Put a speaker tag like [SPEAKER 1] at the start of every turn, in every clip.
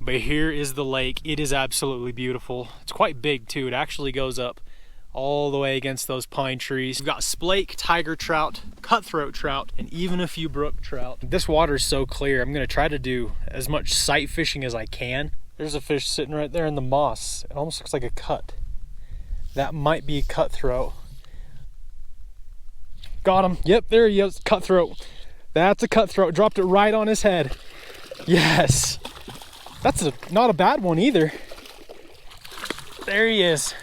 [SPEAKER 1] But here is the lake. It is absolutely beautiful. It's quite big too. It actually goes up all the way against those pine trees. We've got splake, tiger trout, cutthroat trout, and even a few brook trout. This water is so clear. I'm gonna try to do as much sight fishing as I can. There's a fish sitting right there in the moss. It almost looks like a cut. That might be a cutthroat. Got him. Yep, there he is. Cutthroat. That's a cutthroat. Dropped it right on his head. Yes. That's not a bad one either. There he is.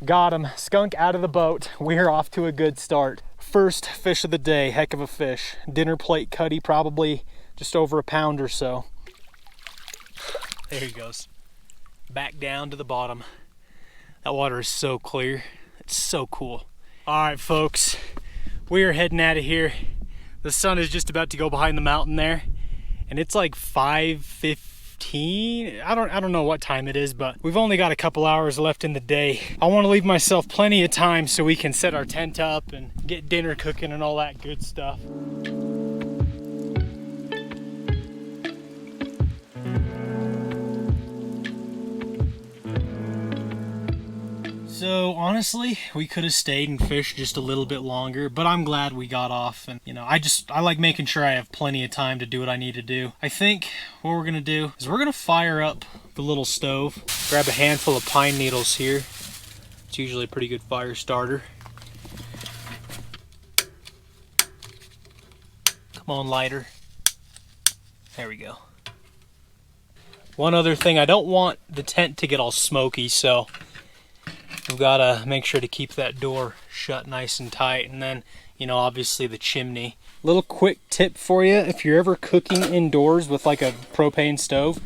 [SPEAKER 1] Got him. Skunk out of the boat. We're off to a good start. First fish of the day. Heck of a fish. Dinner plate cutty, probably just over a pound or so. There he goes. Back down to the bottom. That water is so clear. It's so cool. All right, folks. We are heading out of here. The sun is just about to go behind the mountain there, and it's like 5:15. I don't know what time it is, but we've only got a couple hours left in the day. I want to leave myself plenty of time so we can set our tent up and get dinner cooking and all that good stuff. So honestly, we could have stayed and fished just a little bit longer, but I'm glad we got off. And you know, I like making sure I have plenty of time to do what I need to do. I think what we're gonna do is we're gonna fire up the little stove, grab a handful of pine needles here. It's usually a pretty good fire starter. Come on, lighter. There we go. One other thing, I don't want the tent to get all smoky, so we've got to make sure to keep that door shut nice and tight. And then, you know, obviously the chimney. Little quick tip for you, if you're ever cooking indoors with like a propane stove,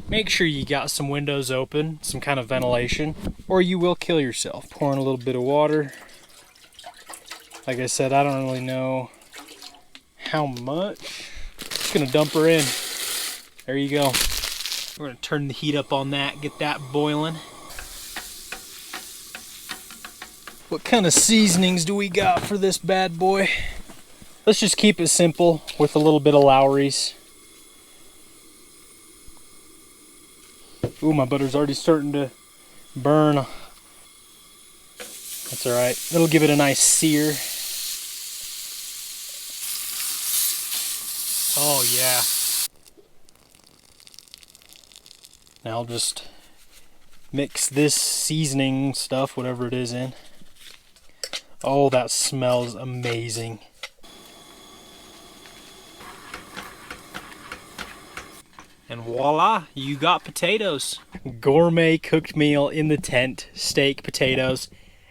[SPEAKER 1] make sure you got some windows open, some kind of ventilation, or you will kill yourself. Pouring a little bit of water. Like I said, I don't really know how much. Just gonna dump her in. There you go. We're gonna turn the heat up on that, get that boiling. What kind of seasonings do we got for this bad boy? Let's just keep it simple with a little bit of Lowry's. Ooh, my butter's already starting to burn. That's all right. It'll give it a nice sear. Oh yeah. Now I'll just mix this seasoning stuff, whatever it is, in. Oh, that smells amazing. And voila, you got potatoes. Gourmet cooked meal in the tent. Steak, potatoes,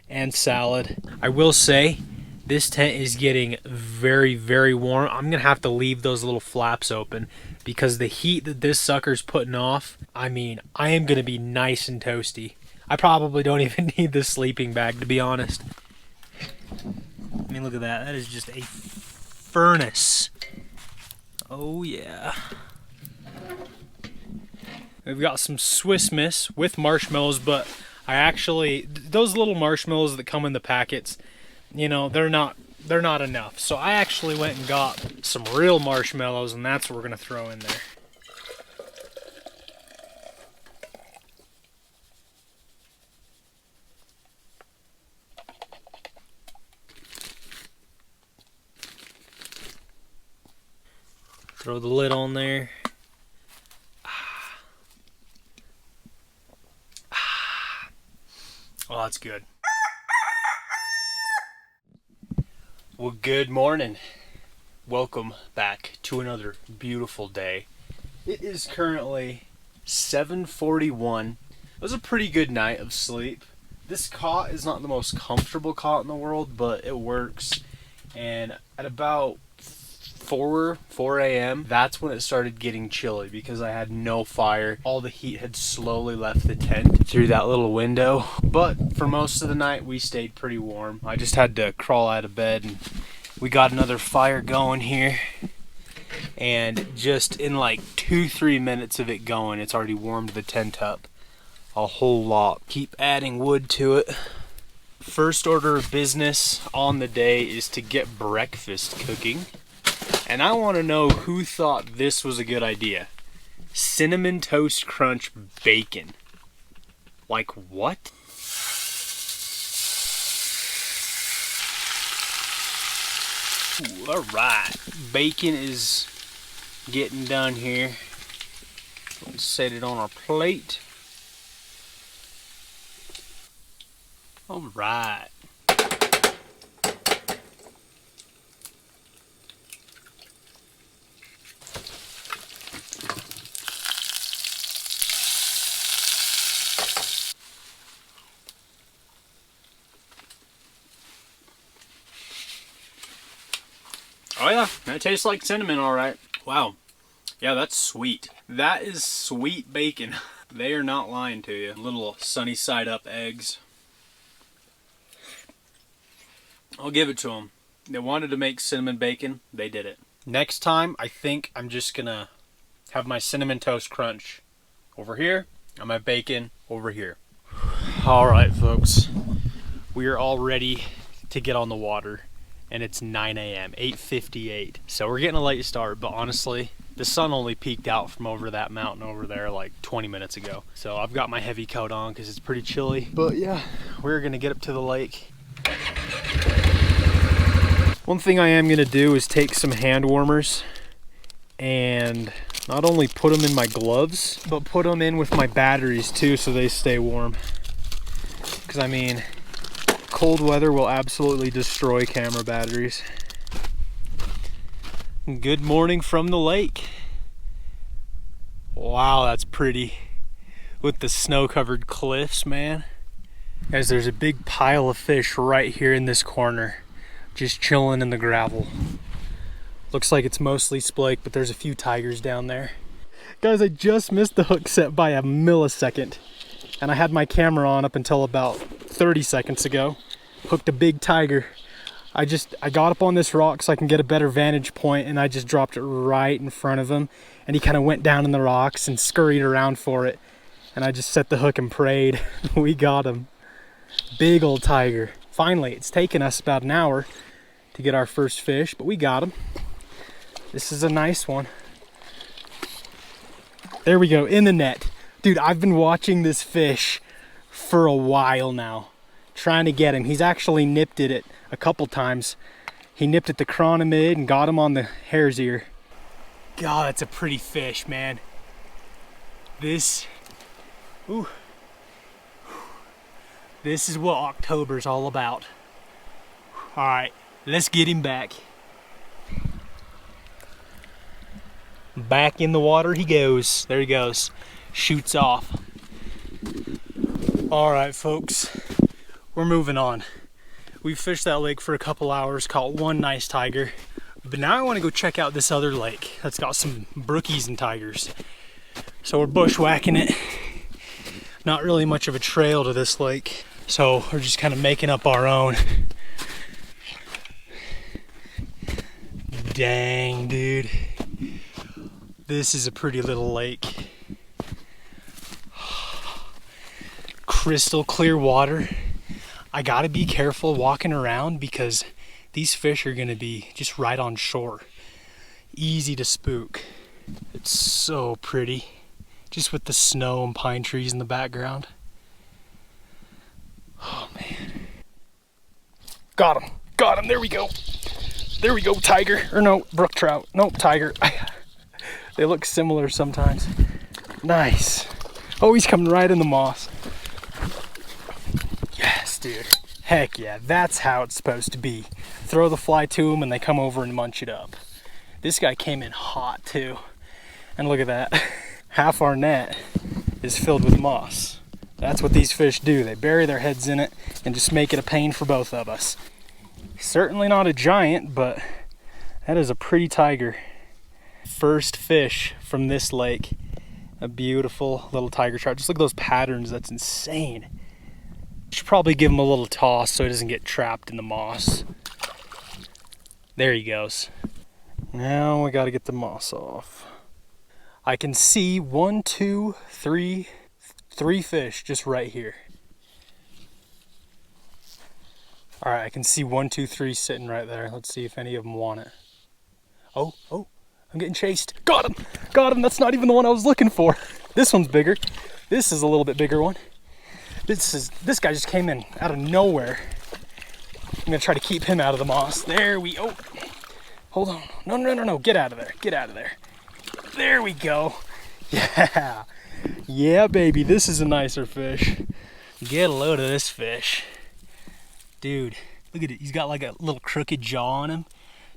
[SPEAKER 1] and salad. I will say, this tent is getting very, very warm. I'm gonna have to leave those little flaps open because the heat that this sucker's putting off, I mean, I am gonna be nice and toasty. I probably don't even need this sleeping bag, to be honest. I mean, look at that. That is just a furnace. Oh, yeah. We've got some Swiss Miss with marshmallows, but I actually, those little marshmallows that come in the packets, you know, they're not enough. So I actually went and got some real marshmallows, and that's what we're going to throw in there. Throw the lid on there. Oh, that's good. Well, good morning. Welcome back to another beautiful day. It is currently 7:41. It was a pretty good night of sleep. This cot is not the most comfortable cot in the world, but it works. And at about 4 a.m. that's when it started getting chilly because I had no fire. All the heat had slowly left the tent through that little window. But for most of the night we stayed pretty warm. I just had to crawl out of bed, and we got another fire going here. And just in like 2-3 minutes of it going, it's already warmed the tent up a whole lot. Keep adding wood to it. First order of business on the day is to get breakfast cooking. And I want to know who thought this was a good idea. Cinnamon Toast Crunch bacon. Like what? Ooh, all right, bacon is getting done here. Let's set it on our plate. All right. Oh yeah, that tastes like cinnamon, all right. Wow. Yeah, that's sweet. That is sweet bacon. They are not lying to you. Little sunny side up eggs. I'll give it to them. They wanted to make cinnamon bacon. They did it. Next time, I think I'm just gonna have my Cinnamon Toast Crunch over here and my bacon over here. All right, folks. We are all ready to get on the water. And it's 9 a.m., 8:58. So we're getting a late start, but honestly, the sun only peeked out from over that mountain over there like 20 minutes ago. So I've got my heavy coat on because it's pretty chilly. But yeah, we're gonna get up to the lake. One thing I am gonna do is take some hand warmers and not only put them in my gloves, but put them in with my batteries too so they stay warm. Because I mean, cold weather will absolutely destroy camera batteries. Good morning from the lake. Wow, that's pretty. With the snow-covered cliffs, man. Guys, there's a big pile of fish right here in this corner, just chilling in the gravel. Looks like it's mostly splake, but there's a few tigers down there. Guys, I just missed the hook set by a millisecond, and I had my camera on up until about 30 seconds ago. Hooked a big tiger. I got up on this rock so I can get a better vantage point, and I just dropped it right in front of him, and he kind of went down in the rocks and scurried around for it, and I just set the hook and prayed. We got him. Big old tiger. Finally, it's taken us about an hour to get our first fish, but we got him. This is a nice one. There we go, in the net. Dude, I've been watching this fish for a while now, trying to get him. He's actually nipped at it a couple times. He nipped at the chronomid and got him on the hare's ear. God, that's a pretty fish, man. This is what October's all about. All right, let's get him back. Back in the water he goes. There he goes. Shoots off. All right, folks. We're moving on. We've fished that lake for a couple hours, caught one nice tiger, but now I want to go check out this other lake that's got some brookies and tigers. So we're bushwhacking it. Not really much of a trail to this lake, so we're just kind of making up our own. Dang, dude. This is a pretty little lake. Crystal clear water. I gotta be careful walking around because these fish are gonna be just right on shore. Easy to spook. It's so pretty, just with the snow and pine trees in the background. Oh man. Got him, there we go. There we go, tiger, or no, brook trout, no, tiger. They look similar sometimes. Nice. Oh, he's coming right in the moss. Yes, dude. Heck yeah, that's how it's supposed to be. Throw the fly to them and they come over and munch it up. This guy came in hot too. And look at that. Half our net is filled with moss. That's what these fish do. They bury their heads in it and just make it a pain for both of us. Certainly not a giant, but that is a pretty tiger. First fish from this lake. A beautiful little tiger trout. Just look at those patterns, that's insane. Should probably give him a little toss so he doesn't get trapped in the moss. There he goes. Now we gotta get the moss off. I can see 1, 2, 3 fish just right here. All right, I can see 1, 2, 3 sitting right there. Let's see if any of them want it. Oh, I'm getting chased. Got him. Got him. That's not even the one I was looking for. This one's bigger. This is a little bit bigger one. This guy just came in out of nowhere. I'm gonna try to keep him out of the moss. There we go. Hold on. No. Get out of there. Get out of there. There we go. Yeah. Yeah, baby. This is a nicer fish. Get a load of this fish. Dude, look at it. He's got like a little crooked jaw on him.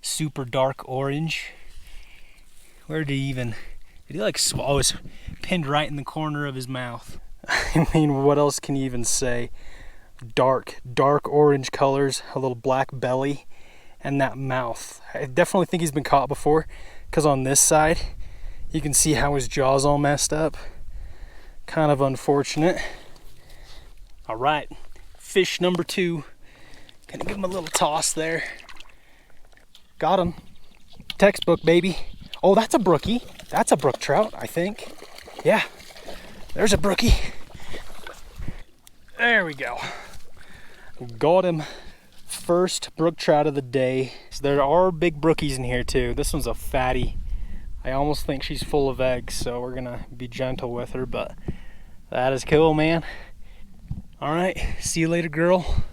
[SPEAKER 1] Super dark orange. Where did he like swallow? It's pinned right in the corner of his mouth. I mean, what else can you even say? Dark orange colors, a little black belly, and that mouth. I definitely think he's been caught before, because on this side, you can see how his jaw's all messed up. Kind of unfortunate. All right, fish number 2. Gonna give him a little toss there. Got him. Textbook, baby. Oh, that's a brookie. That's a brook trout, I think. Yeah, there's a brookie. There we go. Got him. First brook trout of the day. So there are big brookies in here too. This one's a fatty. I almost think she's full of eggs, so we're gonna be gentle with her, but that is cool, man. All right, see you later, girl.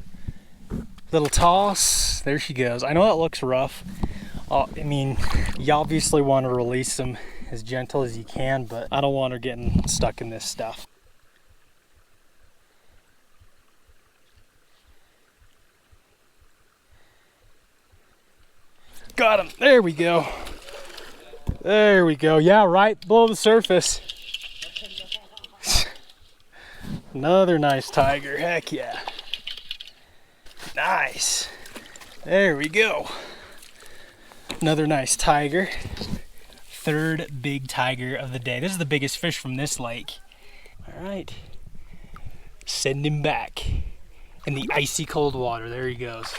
[SPEAKER 1] Little toss. There she goes. I know that looks rough. I mean, you obviously want to release them as gentle as you can, but I don't want her getting stuck in this stuff. Got him. There we go. There we go. Yeah, right below the surface. Another nice tiger. Heck yeah. Nice. There we go. Another nice tiger. Third big tiger of the day. This is the biggest fish from this lake. All right. Send him back in the icy cold water. There he goes.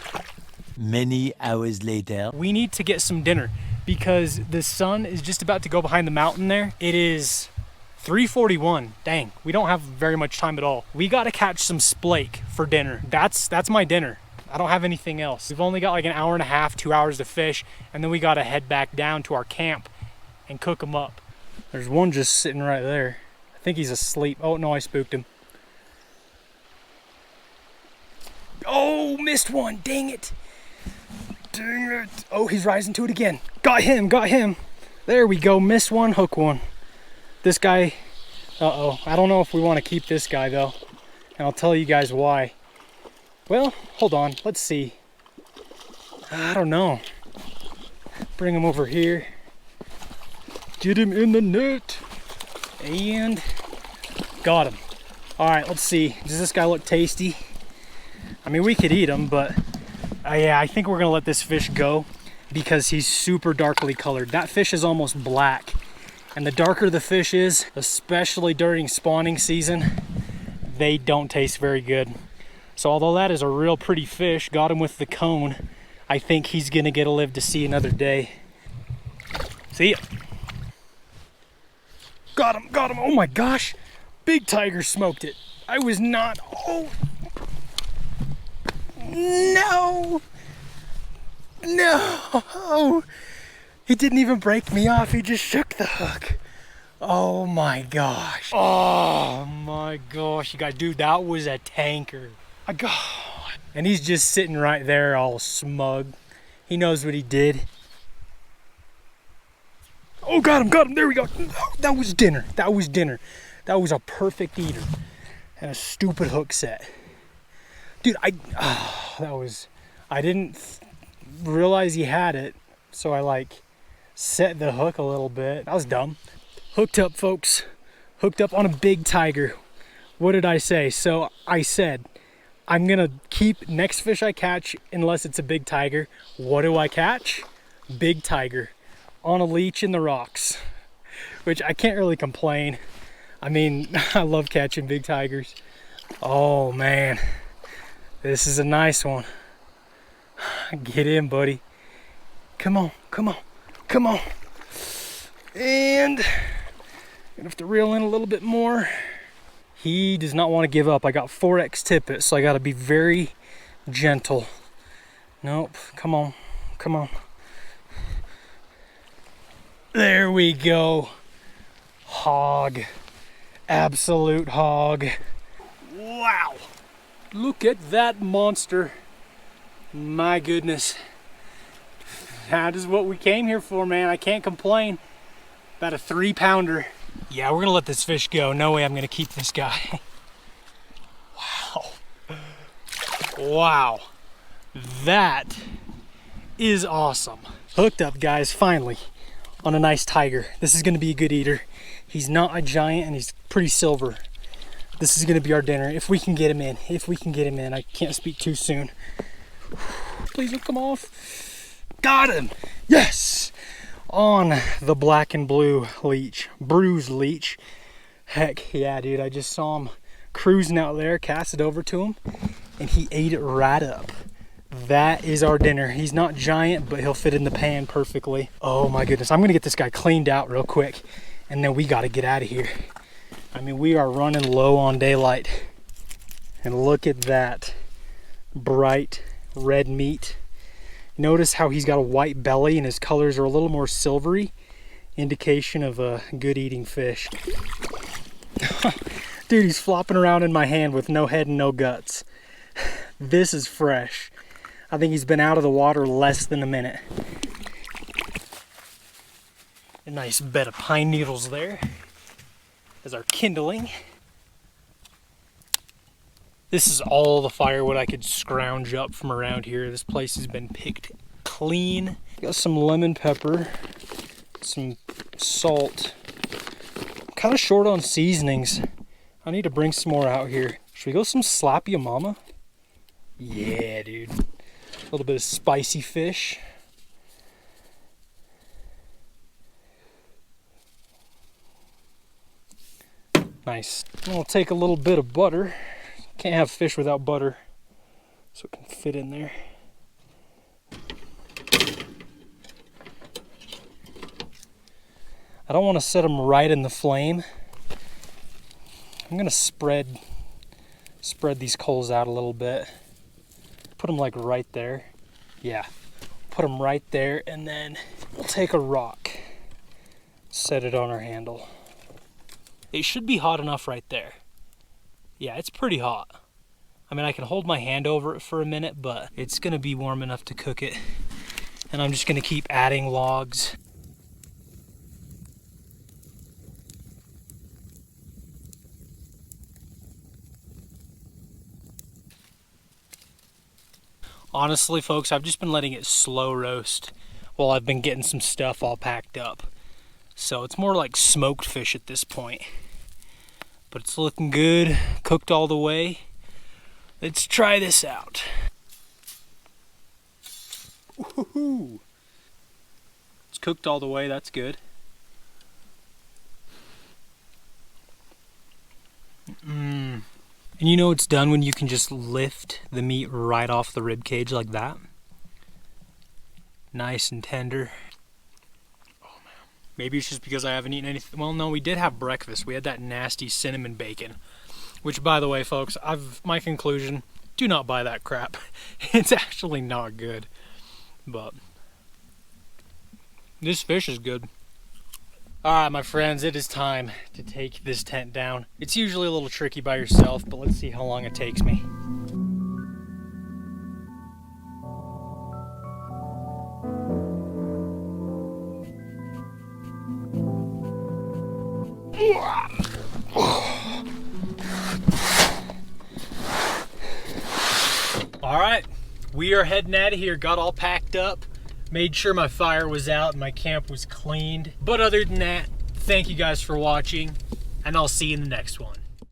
[SPEAKER 2] Many hours later.
[SPEAKER 1] We need to get some dinner because the sun is just about to go behind the mountain there. It is 3:41. Dang, we don't have very much time at all. We gotta catch some splake for dinner. That's my dinner. I don't have anything else. We've only got like an hour and a half, 2 hours to fish, and then we gotta head back down to our camp and cook them up. There's one just sitting right there. I think he's asleep. Oh no, I spooked him. Oh, missed one, dang it. Dang it. Oh, he's rising to it again. Got him. There we go, missed one, hook one. This guy, uh-oh. I don't know if we want to keep this guy though, and I'll tell you guys why. Well, hold on, let's see. I don't know. Bring him over here. Get him in the net. And got him. All right, let's see. Does this guy look tasty? I mean, we could eat him, but yeah, I think we're gonna let this fish go because he's super darkly colored. That fish is almost black. And the darker the fish is, especially during spawning season, they don't taste very good. So although that is a real pretty fish, got him with the cone, I think he's gonna get to live to see another day. See ya. Got him. Oh my gosh. Big tiger smoked it. I was not, oh. No. He didn't even break me off. He just shook the hook. Oh my gosh. Oh my gosh. You guys, dude, that was a tanker. And he's just sitting right there all smug. He knows what he did. Oh, got him. There we go. That was dinner. That was a perfect eater. And a stupid hook set. Dude, I didn't realize he had it. So I like set the hook a little bit. That was dumb. Hooked up, folks. Hooked up on a big tiger. What did I say? So I said, I'm gonna keep next fish I catch unless it's a big tiger. What do I catch? Big tiger on a leech in the rocks, which I can't really complain. I mean, I love catching big tigers. Oh man, this is a nice one. Get in, buddy. Come on. And I'm gonna have to reel in a little bit more. He does not want to give up. I got 4X tippet, so I got to be very gentle. Nope, come on. There we go. Hog. Absolute hog. Wow. Look at that monster. My goodness. That is what we came here for, man. I can't complain. About a 3-pounder. Yeah, we're gonna let this fish go. No way I'm gonna keep this guy. Wow. Wow. That is awesome. Hooked up, guys, finally, on a nice tiger. This is gonna be a good eater. He's not a giant and he's pretty silver. This is gonna be our dinner if we can get him in. If we can get him in. I can't speak too soon. Please don't come off. Got him. Yes. On the black and blue leech, bruised leech. Heck yeah, dude. I just saw him cruising out there, cast it over to him, and he ate it right up. That is our dinner. He's not giant, but he'll fit in the pan perfectly. Oh my goodness. I'm gonna get this guy cleaned out real quick, and then we gotta get out of here. I mean, we are running low on daylight. And look at that bright red meat. Notice how he's got a white belly and his colors are a little more silvery. Indication of a good eating fish. Dude, he's flopping around in my hand with no head and no guts. This is fresh. I think he's been out of the water less than a minute. A nice bed of pine needles there as our kindling. This is all the firewood I could scrounge up from around here. This place has been picked clean. Got some lemon pepper, some salt. I'm kind of short on seasonings. I need to bring some more out here. Should we go some slappy mama? Yeah, dude. A little bit of spicy fish. Nice. I'll take a little bit of butter. Can't have fish without butter, so it can fit in there. I don't want to set them right in the flame. I'm gonna spread these coals out a little bit. Put them like right there. Yeah, put them right there, and then we'll take a rock, set it on our handle. It should be hot enough right there. Yeah, it's pretty hot. I mean, I can hold my hand over it for a minute, but it's gonna be warm enough to cook it. And I'm just gonna keep adding logs. Honestly, folks, I've just been letting it slow roast while I've been getting some stuff all packed up. So it's more like smoked fish at this point. But it's looking good, cooked all the way. Let's try this out. Woohoo! It's cooked all the way, that's good. And you know it's done when you can just lift the meat right off the rib cage like that. Nice and tender. Oh man. Maybe it's just because I haven't eaten anything. Well, no, we did have breakfast. We had that nasty cinnamon bacon. Which, by the way, folks, my conclusion, do not buy that crap. It's actually not good. But this fish is good. Alright, my friends, it is time to take this tent down. It's usually a little tricky by yourself, but let's see how long it takes me. Alright, we are heading out of here. Got all packed up. Made sure my fire was out and my camp was cleaned. But other than that, thank you guys for watching, and I'll see you in the next one.